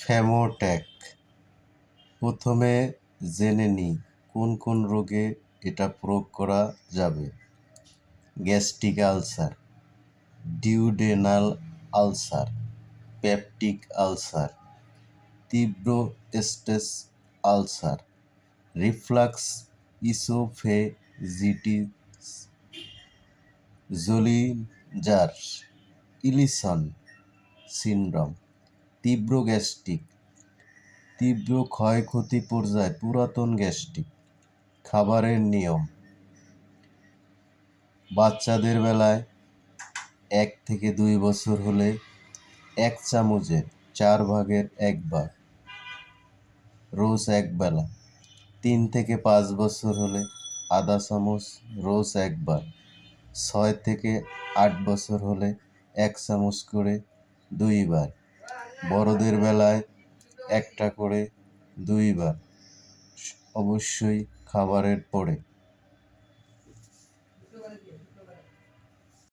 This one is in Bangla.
ফ্যামোট্যাক। প্রথমে জেনে নিই কোন কোন রোগে এটা প্রয়োগ করা যাবে। Gastric ulcer, duodenal ulcer, peptic ulcer, তীব্র stage ulcer, reflux esophagitis, Zollinger Ellison syndrome. তীব্র গ্যাস্ট্রিক, তীব্র ক্ষয়ক্ষতি পর্যায়ে পুরাতন গ্যাস্ট্রিক। খাবারের নিয়ম: বাচ্চাদের বেলায় 1 থেকে 2 বছর হলে 1 চামচের 4/1 ভাগ রোজ একবেলা। 3 থেকে 5 বছর হলে আধা চামচ রোজ একবার। 6 থেকে 8 বছর হলে 1 চামচ করে 2 বার। বড়দের বেলায় 1টা করে 2 বার, অবশ্যই খাবারের পরে।